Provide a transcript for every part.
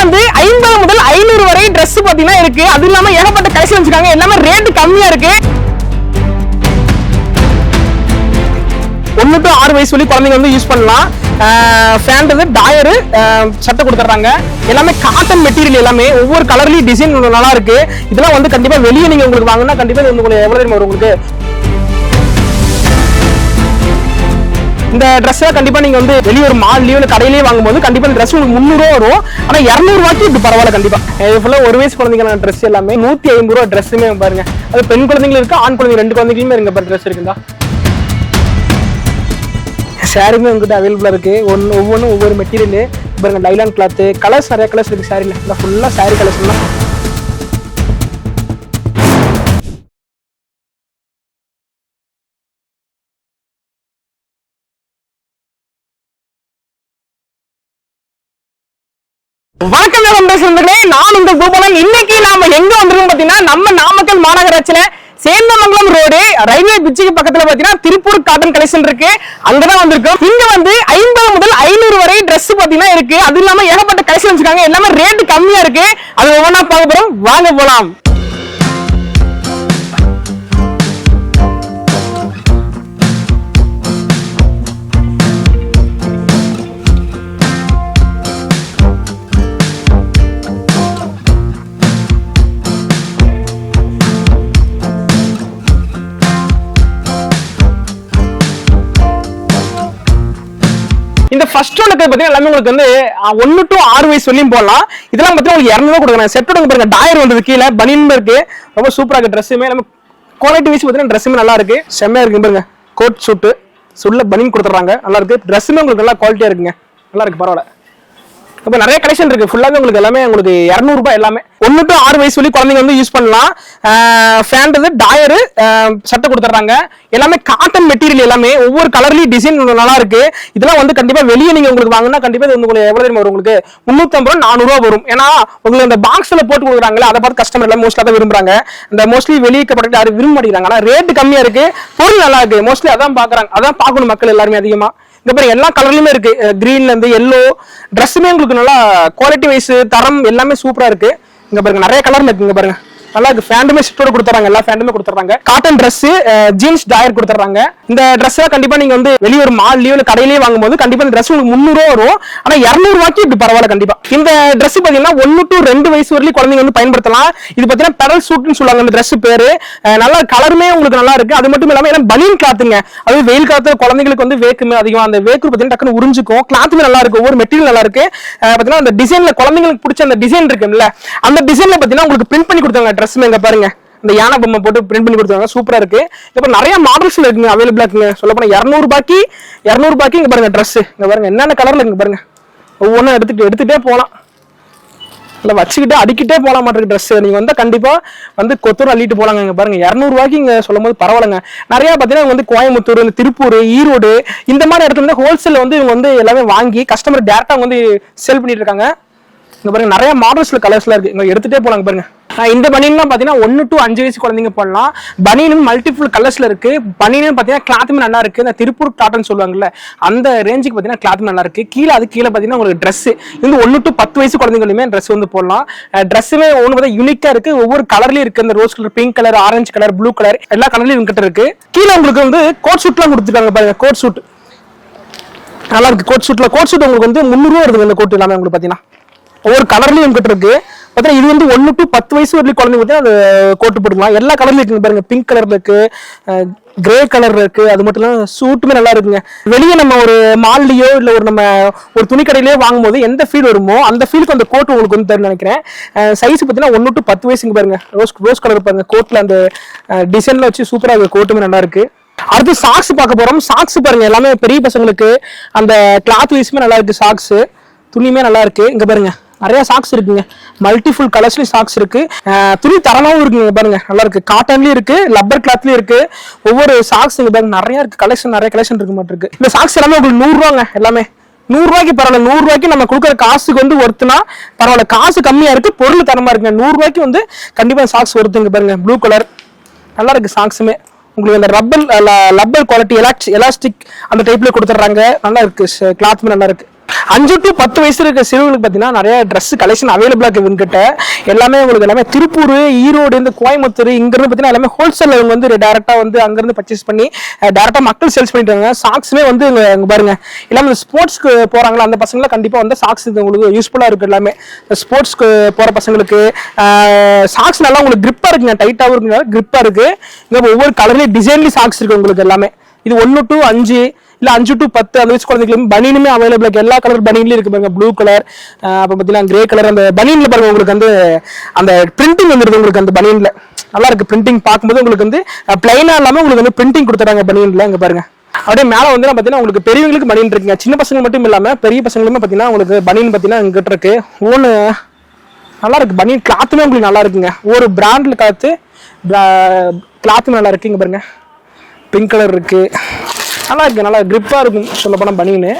வந்து 50 முதல் 500 வரை Dress பாத்தீங்கன்னா இருக்கு. அது இல்லாம ஏகப்பட்ட கலெக்ஷன் வச்சிருக்காங்க. எல்லாமே ரேட் கம்மியா இருக்கு. 1 to 6 வயசு வரை குழந்தைங்க வந்து யூஸ் பண்ணலாம். ஃபேண்ட் டாயர் சட்டை கொடுத்துறாங்க. எல்லாமே காட்டன் மெட்டீரியல், எல்லாமே ஒவ்வொரு கலர்லயும் டிசைன் நல்லா இருக்கு. இதெல்லாம் வந்து கண்டிப்பா வெளியே நீங்க உங்களுக்கு வாங்கினா கண்டிப்பா இது உங்களுக்கு எவ்வளவு தெரியுமா வரும் உங்களுக்கு. இந்த Dress கண்டிப்பா நீங்க வந்து வெளிய ஒரு மால்லயோ இல்ல கடையிலேயே வாங்கும்போது கண்டிப்பா இந்த Dress உங்களுக்கு 300 ரூபாய் வரும். ஆனா 200 ரூபாய்க்கு இது பரவாயில்ல கண்டிப்பா. இது ஃபுல்லா ஒரு வயசு குழந்தைகளுக்கான Dress எல்லாமே 150 ரூபாய் Dressமே பாருங்க. அது பெண் குழந்தைகளும் இருக்கு, ஆண் குழந்தைங்க ரெண்டு குழந்தைகளுமே இருக்கு பாருங்க Dress இருக்குதா. சாரிமே உங்களுக்கு அவைலபிளா இருக்கு. ஒவ்வொன்றும் ஒவ்வொரு மெட்டீரியல் பாருங்க. லைலான் கிளாத் கலர்ஸ் நிறைய கலர்ஸ் இருக்கு சாரில. ஃபுல்லா சாரி கலெக்ஷன் தான். வணக்கம் நண்பர்களே, நான் உங்க கோபாலன். இன்னைக்கு நாம எங்க வந்திருக்கோம் பாத்தீங்கன்னா, நம்ம நாமக்கல் மாநகராட்சியில சேந்தமங்கலம் ரோடு ரயில்வே பிரிட்ஜுக்கு பக்கத்துல பாத்தீங்கன்னா திருப்பூர் காட்டன் கலெக்ஷன் இருக்கு. அங்கதான் வந்திருக்கோம். இங்க வந்து 50 முதல் 500 வரை Dress பாத்தீங்கன்னா இருக்கு. அது இல்லாம ஏகப்பட்ட கலெக்ஷன் வச்சிருக்காங்க. எல்லாமே ரேட் கம்மியா இருக்கு. அது ஒவ்வொன்றா பார்க்க போறோம். வாங்க போலாம். இந்த ஃபர்ஸ்ட் ஒன் பாத்தீங்கன்னா எல்லாமே உங்களுக்கு வந்து 1 to 6 வயசு வரையும் போடலாம். இதெல்லாம் பாத்தீங்கன்னா உங்களுக்கு 200 ரூபாய் கொடுக்குறேன். செட்டோட பாருங்க, டாயர் வந்தது கீழே பனியன் இருக்கு. ரொம்ப சூப்பரா இருக்கு ட்ரெஸ்ஸுமே. நம்ம குவாலிட்டி வைஸ் பாத்தீங்கன்னா ட்ரெஸ்ஸுமே நல்லா இருக்கு, செம்மையா இருக்கு பாருங்க. கோட் சூட்டு சுள்ள பனியன் கொடுத்துறாங்க, நல்லா இருக்கு. ட்ரெஸ்ஸுமே உங்களுக்கு நல்லா குவாலிட்டியா இருக்குங்க, நல்லா இருக்கு, பரவாயில்ல. இப்போ நிறைய கலெக்ஷன் இருக்கு. ஃபுல்லாவே உங்களுக்கு எல்லாமே உங்களுக்கு 200 ரூபாய் எல்லாமே. 1 to 6 வயசு வரை குழந்தைங்க வந்து யூஸ் பண்ணலாம். ஃபேண்ட் டாயர் சட்டை கொடுத்துறாங்க. எல்லாமே காட்டன் மெட்டீரியல், எல்லாமே ஒவ்வொரு கலர்லயும் டிசைன் நல்லா இருக்கு. இதெல்லாம் வந்து கண்டிப்பா வெளியே நீங்க உங்களுக்கு வாங்கினா கண்டிப்பா இது உங்களுக்கு எவ்வளவு தெரியுமா வரும் உங்களுக்கு 350 ரூபாய் 400 ரூபாய் வரும். ஏன்னா உங்களுக்கு அந்த பாக்ஸ்ல போட்டு கொடுக்குறாங்களே, அதை பார்த்து கஸ்டமர் எல்லாம் மோஸ்ட்லி தான் விரும்புறாங்க. இந்த மோஸ்ட்லி வெளியே ப்ராடக்ட் யாரும் விரும்ப மாட்டேங்கிறாங்க. ஆனா ரேட் கம்மியா இருக்கு, பொருள் நல்லா இருக்கு. மோஸ்ட்லி அதான் பாக்குறாங்க, அதான் பார்க்கணும் மக்கள் எல்லாருமே அதிகமா. இந்த மாதிரி எல்லா கலர்லயுமே இருக்கு. கிரீன்ல இருந்து எல்லோ ட்ரெஸ்ஸுமே உங்களுக்கு நல்லா குவாலிட்டி வைஸ் தரம் எல்லாமே சூப்பரா இருக்கு. இங்க பாருங்க நிறைய கலர்ல இருக்கு. இங்க பாருங்க நல்லா இருக்கு. ஃபேண்டுமே செட்டோட கொடுத்துறாங்க, எல்லா ஃபேண்டுமே கொடுத்துறாங்க. காட்டன் Dress ஜீன்ஸ் டாயர் கொடுத்துறாங்க. இந்த Dress கண்டிப்பா நீங்க வந்து வெளிய ஒரு மால்லயோ இல்ல கடையிலேயே வாங்கும்போது கண்டிப்பா இந்த Dress உங்களுக்கு 300 ரூபாய் வரும். ஆனா 200 ரூபாய்க்கு இது பரவாயில்ல கண்டிப்பா. இந்த Dress பாத்தீங்கன்னா 1 to 2 வயசு வரையும் குழந்தைங்க வந்து பயன்படுத்தலாம். இது பாத்தீங்கன்னா பெடல் சூட்னு சொல்லுவாங்க இந்த Dress பேரு. நல்லா கலருமே உங்களுக்கு நல்லா இருக்கு. அது மட்டும் இல்லாம பனியன் கிளாத்துங்க. அது வெயில் காலத்துல குழந்தைங்களுக்கு வந்து வேக்குமே அதிகமா, அந்த வேக்கு பாத்தீங்கன்னா டக்குனு உறிஞ்சுக்கும். கிளாத்துமே நல்லா இருக்கு, ஒவ்வொரு மெட்டீரியல் நல்லா இருக்கு. பாத்தீங்கன்னா அந்த டிசைன்ல குழந்தைங்களுக்கு பிடிச்ச அந்த டிசைன் இருக்குல்ல, அந்த டிசைன்ல பாத்தீங்கன்னா உங்களுக்கு பிரிண்ட் பண்ணி கொடுத்தாங்க ட்ரெஸ். இங்க பாருங்க, இந்த யானை பொம்மை போட்டு பிரிண்ட் பண்ணி கொடுத்தாங்க, சூப்பரா இருக்கு. இப்ப நிறைய மாடல்ஸ்ல இருக்குங்க, அவைலபிளா இருக்குங்க. சொல்ல போனா 200 ரூபாய்க்கு இங்க பாருங்க Dress. இங்க பாருங்க என்னென்ன கலர்ல இருக்கு பாருங்க. ஒவ்வொன்றும் எடுத்துட்டே போலாம், இல்ல வச்சுக்கிட்டு அடிக்கிட்டே போலாம் மாட்டிருக்கு Dress. நீங்க வந்து கண்டிப்பா வந்து கொத்தூர் அள்ளிட்டு போலாங்க. இங்க பாருங்க 200 ரூபாய்க்கு இங்க சொல்லும் போது பரவாயில்லைங்க. நிறைய பாத்தீங்கன்னா வந்து கோயம்புத்தூர், இந்த திருப்பூர், ஈரோடு இந்த மாதிரி இடத்துல இருந்து ஹோல்சேல் வந்து இவங்க வந்து எல்லாமே வாங்கி கஸ்டமர் டேரக்டா வந்து சேல் பண்ணிட்டு இருக்காங்க. இங்க பாருங்க நிறைய மாடல்ஸ்ல கலர்ஸ்ல இருக்கு, இங்க எடுத்துட்டே போலாங்க பாருங்க. இந்த பனியன்லாம் பாத்தீங்கன்னா 1 to 5 வயசு குழந்தைங்க போடலாம். பனியனும் மல்டிபிள் கலர்ஸ்ல இருக்கு. பனியனும் பாத்தீங்கன்னா கிளாத்துமே நல்லா இருக்கு. இந்த திருப்பூர் காட்டன் சொல்லுவாங்கல்ல, அந்த ரேஞ்சுக்கு பாத்தீங்கன்னா கிளாத்துமே நல்லா இருக்கு. கீழே பாத்தீங்கன்னா உங்களுக்கு Dress இந்த 1 to 10 வயசு குழந்தைங்களுமே Dress வந்து போடலாம். Dressமே ஒண்ணு பார்த்தா யூனிக்கா இருக்கு, ஒவ்வொரு கலர்லயும் இருக்கு. இந்த rose colour, pink colour, orange colour, blue colour எல்லா கலர்லயும் இவங்க கிட்ட இருக்கு. கீழே உங்களுக்கு வந்து கோட் சூட்லாம் கொடுத்துருக்காங்க பாருங்க. கோட் சூட் நல்லா இருக்கு. கோட் சூட் உங்களுக்கு வந்து 300 ரூபாய் வருது. இந்த கோட் எல்லாமே உங்களுக்கு பாத்தீங்கன்னா ஒவ்வொரு கலர்லயும் கிட்ட இருக்கு. இது வந்து 1 to 10 வயசு வரைக்கும் குழந்தைங்க அந்த கோட்டு போட்டுக்கலாம். எல்லா கலர்லயும் இருக்கு பாருங்க. பிங்க் கலர்ல இருக்கு, கிரே கலர் இருக்கு. அது மட்டும் இல்லாம சூட்டுமே நல்லா இருக்குங்க. வெளியே நம்ம ஒரு மால்லயோ இல்ல நம்ம ஒரு துணி கடையிலேயே வாங்கும்போது எந்த ஃபீல் வருமோ அந்த ஃபீலுக்கு அந்த கோட் உங்களுக்கு வந்து தரும் நினைக்கிறேன். சைஸ் பாத்தீங்கன்னா 1 to 10 வயசுங்க பாருங்க. ரோஸ் கலர் பாருங்க. கோட்ல அந்த டிசைன்ல வச்சு சூப்பரா இருக்கு. கோட்டுமே நல்லா இருக்கு. அடுத்து சாக்ஸ் பார்க்க போறோம். சாக்ஸ் பாருங்க, எல்லாமே பெரிய பசங்களுக்கு அந்த கிளாத் வைஸ்மே நல்லா இருக்கு. சாக்ஸ் துணியுமே நல்லா இருக்கு. இங்க பாருங்க நிறைய சாக்ஸ் இருக்குங்க, மல்டிபிள் கலர்ஸ்லயும் சாக்ஸ் இருக்கு. துணி தரமாவும் இருக்குங்க பாருங்க, நல்லா இருக்கு. காட்டன்லயும் இருக்கு, லப்பர் கிளாத்லயும் இருக்கு. ஒவ்வொரு சாக்ஸ் இங்க பாருங்க நிறைய இருக்கு. நிறைய கலெக்ஷன் இருக்கு மாட்டு இருக்கு. இந்த சாக்ஸ் எல்லாமே உங்களுக்கு 100 ரூபாங்க. எல்லாமே 100 ரூபாய்க்கு பரவாயில்ல. 100 ரூபாய்க்கு நம்ம கொடுக்குற காசுக்கு வந்து ஒருத்துனா பரவாயில்ல. காசு கம்மியா இருக்கு, பொருள் தரமா இருக்குங்க. 100 ரூபாய்க்கு வந்து கண்டிப்பா சாக்ஸ் ஒருத்துங்க பாருங்க. ப்ளூ கலர் நல்லா இருக்கு. சாக்ஸுமே உங்களுக்கு இந்த லப்பர் குவாலிட்டி எலாஸ்டிக் அந்த டைப்ல கொடுத்துட்றாங்க. நல்லா இருக்கு. கிளாத்துமே நல்லா இருக்கு. 5 to 10 வயசு இருக்க சிறுவர்களுக்கு பார்த்தீங்கன்னா நிறைய ட்ரெஸ் கலெக்ஷன் அவைலபிளா இருக்கு இவங்ககிட்ட. எல்லாமே உங்களுக்கு எல்லாமே திருப்பூர், ஈரோடு, இந்த கோயம்புத்தூர் இங்கிருந்து பார்த்தீங்கன்னா எல்லாமே ஹோல்சேல் அவங்க வந்து டேரக்டா வந்து அங்கிருந்து பர்ச்சேஸ் பண்ணி டேரக்டா மக்கள் சேல்ஸ் பண்ணிட்டு இருக்காங்க. சாக்ஸ்மே வந்து இங்க பாருங்க, எல்லாமே ஸ்போர்ட்ஸ்க்கு போறாங்களா அந்த பசங்களை கண்டிப்பா வந்து சாக்ஸ் உங்களுக்கு யூஸ்ஃபுல்லா இருக்கு. எல்லாமே ஸ்போர்ட்ஸ்க்கு போற பசங்களுக்கு சாக்ஸ் நல்லா உங்களுக்கு கிரிப்பா இருக்குங்க, டைட்டாவும் இருக்குங்க, கிரிப்பா இருக்கு. இங்க ஒவ்வொரு கலர்லயும் டிசைன்லயும் சாக்ஸ் இருக்கு உங்களுக்கு எல்லாமே. இது 1 to 5 இல்ல 5 to 10 அந்த வயசு குழந்தைகளும் பனியனுமே அவைலபிள் இருக்கு. எல்லா கலர் பனியன்லயும் இருக்கு பாருங்க. ப்ளூ கலர், அப்புறம் பாத்தீங்கன்னா கிரே கலர். அந்த பனியன்ல பாருங்க உங்களுக்கு வந்து அந்த பிரிண்டிங் வந்துருது உங்களுக்கு அந்த பனியன்ல. நல்லா இருக்கு பிரிண்டிங் பார்க்கும்போது உங்களுக்கு வந்து பிளைனா இல்லாம உங்களுக்கு வந்து பிரிண்டிங் கொடுத்துறாங்க பனியன்ல. இங்க பாருங்க அப்படியே மேல வந்து பாத்தீங்கன்னா உங்களுக்கு பெரியவங்களுக்கு பனியன் இருக்குங்க. சின்ன பசங்க மட்டும் இல்லாம பெரிய பசங்களுமே பாத்தீங்கன்னா உங்களுக்கு பனியன் பாத்தீங்கன்னா இங்கிட்ட இருக்கு. ஒன்னு நல்லா இருக்கு பனியன் கிளாத்துமே உங்களுக்கு நல்லா இருக்குங்க. ஒரு பிராண்ட்ல கிளாத்துமே நல்லா இருக்கு. இங்க பாருங்க பிங்க் கலர் இருக்கு, நல்லா இருக்கு, நல்லா கிரிப்பா இருக்கும் சொல்ல போனா பனியனு.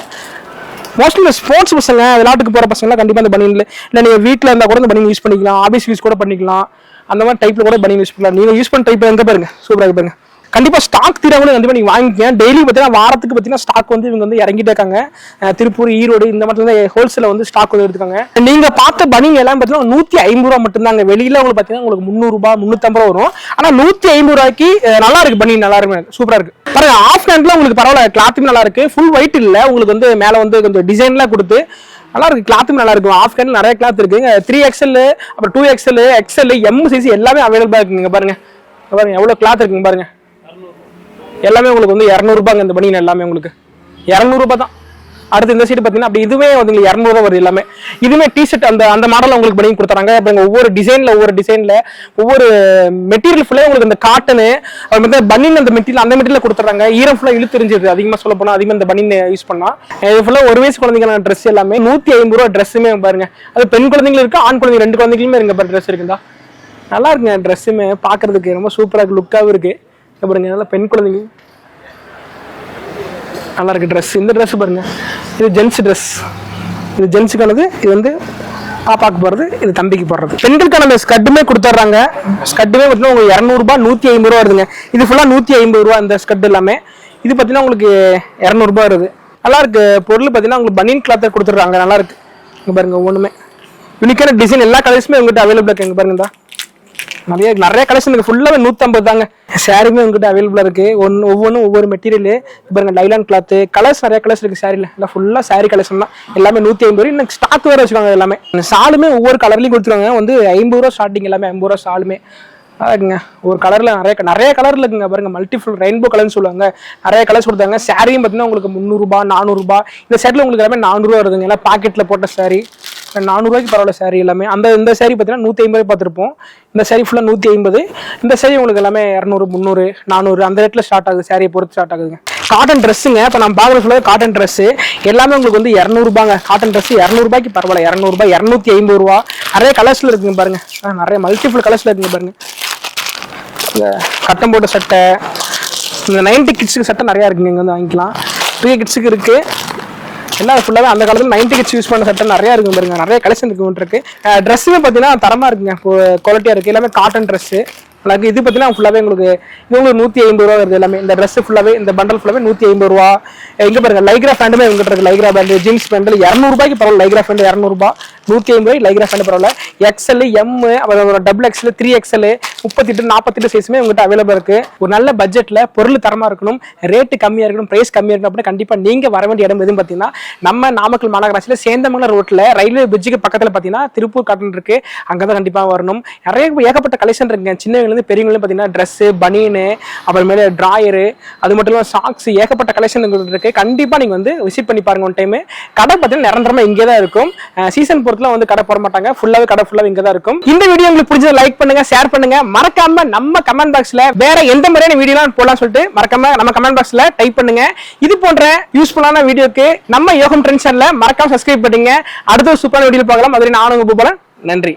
மோஸ்ட்லி இந்த ஸ்போர்ட்ஸ் பசங்க விளையாட்டுக்கு போற பசங்க கண்டிப்பா இந்த பனியன்ல இல்லை நீங்க வீட்டில் இருந்தா கூட இந்த பனியன் யூஸ் பண்ணிக்கலாம், ஆபீஸ் யூஸ் கூட பண்ணிக்கலாம். அந்த மாதிரி டைப்ல கூட பனியன் யூஸ் பண்ணலாம். நீங்க யூஸ் பண்ண டைப் எங்க பாருங்க சூப்பரா பாருங்க. கண்டிப்பா ஸ்டாக் தீராமலும் கண்டிப்பா நீங்க வாங்கிக்கங்க. டெய்லி பார்த்தீங்கன்னா வாரத்துக்கு பார்த்தீங்கன்னா ஸ்டாக் வந்து இவங்க வந்து இறங்கிட்டே இருக்காங்க. திருப்பூர், ஈரோடு இந்த மாதிரி ஹோல்சேல வந்து ஸ்டாக் வந்து எடுத்துக்காங்க. நீங்க பார்த்த பனியன் எல்லாம் பார்த்தீங்கன்னா 150 ரூபா மட்டும்தாங்க. வெளியில உங்களுக்கு பார்த்தீங்கன்னா உங்களுக்கு 300 ரூபாய் 350 ரூபா வரும். ஆனா 150 ரூபாய்க்கு நல்லா இருக்கு பனியன், நல்லா இருக்கு, சூப்பரா இருக்கு பாருங்க. ஆஃப் ஹேண்ட்ல உங்களுக்கு பரவாயில்ல, கிளாத்துமே நல்லா இருக்கு. ஃபுல் ஒயிட் இல்ல உங்களுக்கு வந்து மேல வந்து கொஞ்சம் டிசைன்லாம் கொடுத்து நல்லா இருக்கு. கிளாத்தும் நல்லா இருக்கும். ஆஃப் ஹேண்ட்ல நிறைய கிளாத் இருக்கு. 3XL, அப்புறம் 2XL, XL, M சைஸ் எல்லாமே அவைலபிளா இருக்குங்க. பாருங்க பாருங்க எவ்வளவு கிளாத் இருக்குங்க பாருங்க. எல்லாமே உங்களுக்கு வந்து 200 ரூபாங்க இந்த பனியன். எல்லாமே உங்களுக்கு 200 ரூபாய் தான். அடுத்து இந்த சைடு பாத்தீங்கன்னா அப்படி இதுவே வந்து 200 ரூபாய் வருது எல்லாமே. இதுமே டிஷர்ட் அந்த மாடல் உங்களுக்கு பனியன் கொடுத்துறாங்க. அப்புறம் ஒவ்வொரு டிசைன்ல ஒவ்வொரு மெட்டீரியல் ஃபுல்லா உங்களுக்கு இந்த காட்டனு பனியன் அந்த மெட்டீரியல் கொடுத்துறாங்க. ஈரம் ஃபுல்லா இழுத்து தெரிஞ்சிருது. அதிகமா சொல்ல போனா அதிகமா இந்த பனியன் யூஸ் பண்ணா இது ஃபுல்லா ஒரு வயசு குழந்தைங்க ட்ரெஸ் எல்லாமே 150 ரூபாய் ட்ரெஸ்ஸுமே பாருங்க. அது பெண் குழந்தைங்களும் இருக்கு, ஆண் குழந்தைங்க 2 குழந்தைகளுமே இருக்க ட்ரெஸ் இருக்குதா. நல்லா இருக்குங்க ட்ரெஸ்ஸுமே பாக்குறதுக்கு ரொம்ப சூப்பரா இருக்கு, லுக்காவும் இருக்கு. பாருங்க நல்லா பெண் குழந்தைங்க நல்லா இருக்கு ட்ரெஸ். இந்த ட்ரெஸ் பாருங்க, இது ஜென்ஸ் ட்ரெஸ். இது ஜென்ஸுக்கானது, இது வந்து பாப்பாக்கு போடுறது, இது தம்பிக்கு போடுறது. பெண்களுக்கான அந்த ஸ்கட்டுமே கொடுத்துட்றாங்க. ஸ்கட்டுமே பார்த்தீங்கன்னா உங்களுக்கு 200 ரூபாய் 150 ரூபா வருதுங்க. இது ஃபுல்லா 150 ரூபா இந்த ஸ்கட் எல்லாமே. இது பார்த்தீங்கன்னா உங்களுக்கு 200 ரூபாய் வருது. நல்லா இருக்கு பொருள். பார்த்தீங்கன்னா உங்களுக்கு பனியன் கிளாத்தை கொடுத்துட்றாங்க. நல்லா இருக்கு. இங்க பாருங்க ஒண்ணுமே யூனிக்கான டிசைன், எல்லா கலர்ஸுமே உங்ககிட்ட அவைலபிளா இருக்கு. இங்க பாருங்க நிறைய கலெக்ஷன் இருக்கு. ஃபுல்லாவே 150 தாங்க. சாரியுமே உங்ககிட்ட அவைலபிளா இருக்கு. ஒவ்வொன்றும் ஒவ்வொரு மெட்டீரியல். பாருங்க லைலான் கிளாத், கலர்ஸ் நிறைய கலர்ஸ் இருக்கு சாரில. இல்லை ஃபுல்லா சாரி கலெக்ஷன் தான். எல்லாமே 150 ரூபாய். இன்னும் ஸ்டாக் வேற வச்சுக்காங்க. எல்லாமே சாலுமே ஒவ்வொரு கலர்லயும் கொடுத்துருவாங்க. வந்து 50 ரூபா ஸ்டார்டிங், எல்லாமே 50 ரூபா சாலுமே. இருக்குங்க ஒரு கலர்ல நிறைய கலர்ல இருக்குங்க. பாருங்க மல்டிஃபுல் ரெயின்போ கலர்னு சொல்லுவாங்க. நிறைய கலர்ஸ் கொடுத்தாங்க. சாரியும் பார்த்தீங்கன்னா உங்களுக்கு 300 ரூபாய் 400 ரூபாய். இந்த செட்ல உங்களுக்கு எல்லாமே 400 ரூபா வருதுங்க. எல்லாம் பாக்கெட்ல போட்ட சாரி 400 ரூபாய்க்கு பரவாயில்ல சாரி எல்லாமே. இந்த சாரி பார்த்தீங்கன்னா 150 பார்த்துருப்போம். இந்த சாரி ஃபுல்லா 150. இந்த சாரி உங்களுக்கு எல்லாமே 200 300 400 அந்த ரேட்ல ஸ்டார்ட் ஆகுது. சாரியை பொறுத்து ஸ்டார்ட் ஆகுதுங்க. காட்டன் ட்ரெஸ்ஸுங்க. இப்போ நம்ம பார்க்குற ஃபுல்லாக காட்டன் ட்ரெஸ் எல்லாமே உங்களுக்கு வந்து 200 ரூபாங்க. காட்டன் ட்ரெஸ் 200 ரூபாய்க்கு பரவாயில்ல. 200 ரூபாய் 250 ரூபா. நிறைய கலர்ஸ்ல இருக்குங்க பாருங்க. நிறைய மல்டிபிள் கலர்ஸ்ல இருக்குங்க பாருங்க. இந்த கட்டம் போட்ட சட்டை, இந்த 90 கிட்ஸுக்கு சட்டை நிறைய இருக்குங்க. இங்கே வந்து வாங்கிக்கலாம். 2 கிட்ஸுக்கு இருக்கு. எல்லாம் ஃபுல்லாவே அந்த காலத்துல 90 கிட்ஸ் யூஸ் பண்ண சட்டை நிறைய இருக்கு பாருங்க. நிறைய கலெக்ஷன் இருக்கு. ட்ரெஸ்ஸுமே பார்த்தீங்கன்னா தரமா இருக்குங்க, குவாலிட்டியா இருக்கு. எல்லாமே காட்டன் ட்ரெஸ். இது பார்த்தீங்கன்னா ஃபுல்லாவே உங்களுக்கு இது உங்களுக்கு 150 ரூபா வருது எல்லாமே. இந்த ட்ரெஸ் ஃபுல்லாவே, இந்த பண்டல் ஃபுல்லாவே 150 ரூபா. இங்க பாருங்க லைக்ரா பேண்டுமே உங்ககிட்ட இருக்கு. லைக்ரா பேண்ட், ஜீன்ஸ் பேண்ட் 200 ரூபாய்க்கு பரவாயில்ல. லைக்ரா பேண்ட் 200 ரூபாய் 150 ரூபாய். லைக்ரா பேண்ட் பரவாயில்ல. XL, M, அப்புறம் XXL, 3XL, 38 48 சைஸுமே உங்ககிட்ட அவைலபிள் இருக்கு. ஒரு நல்ல பட்ஜெட்ல பொருள் தரமா இருக்கணும், ரேட்டு கம்மியா இருக்கணும், பிரைஸ் கம்மியா இருக்கணும் அப்படின்னா கண்டிப்பா நீங்க வர வேண்டிய இடம் எதுவும் பார்த்தீங்கன்னா நம்ம நாமக்கல் மாநகராட்சியில சேந்தமங்கலம் ரோட்ல ரயில்வே பிரிட்ஜுக்கு பக்கத்துல பார்த்தீங்கன்னா திருப்பூர் காட்டன் இருக்கு. அங்கதான் கண்டிப்பா வரணும். ஏகப்பட்ட கலெக்ஷன் இருக்குங்க. சின்னவங்க இருந்து பெரியவங்க பார்த்தீங்கன்னா ட்ரெஸ், பனியனு, அப்புறமேல டிராயரு, அது மட்டும் இல்லாமல் சாக்ஸ், ஏகப்பட்ட கலெக்ஷன் இருக்கு. கண்டிப்பா நீங்க வந்து விசிட் பண்ணி பாருங்க. ஒன் டைம் கடை பார்த்தீங்கன்னா நிரந்தரமா இங்கே தான் இருக்கும். சீசன் பொறுத்துல வந்து கடை போட மாட்டாங்க. ஃபுல்லாவே கடை ஃபுல்லாவே இங்கே தான் இருக்கும். இந்த வீடியோ உங்களுக்கு பிடிச்சதை லைக் பண்ணுங்க, ஷேர் பண்ணுங்க. மறக்காம நம்ம கமெண்ட் பாக்ஸ்ல வேற எந்த மாதிரியான வீடியோலாம் போடலாம் சொல்லிட்டு மறக்காம நம்ம கமெண்ட் பாக்ஸ்ல டைப் பண்ணுங்க. இது போன்ற யூஸ்ஃபுல்லான வீடியோக்கு நம்ம யோகம் ட்ரெண்ட் சேனலை மறக்காம சப்ஸ்கிரைப் பண்ணுங்க. அடுத்த ஒரு சூப்பரான வீடியோ பார்க்கலாம். அதுல நானும் போகலாம். நன்றி.